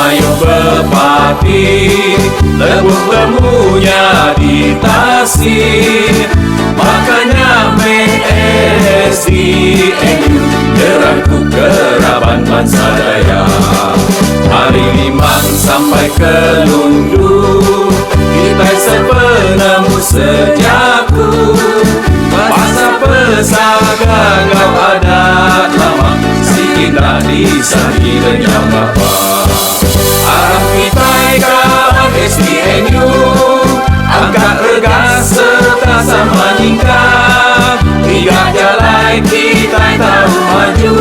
mayuh bepati, lebuk lemunya di tasih. Makanya SDNU derangku kerabat bangsa daya. Hari Limang sampai ke Lundu, kita sepenemu sejaku. Bahasa pesaga kau adat lama, si indah disahi lenyap bapa. Arah kita kawan SDNU, angkat regas serta sama ningkat. Tiga jalan kita tahu maju,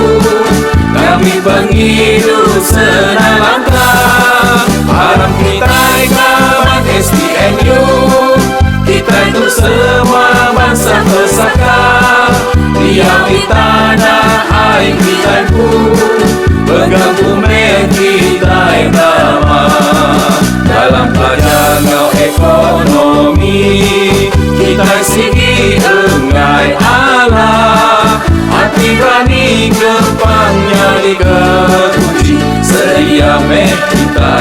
kami penghidup senang langkah. Harap kita kawan SDNU, kita itu semua bangsa pesaka. Diam di tanah air kita pun, pegang bumi kita yang lama. Dalam pelajaran ekonomi, kita sigi engai Allah. Hati berani kepangnya diketuji, sedia kita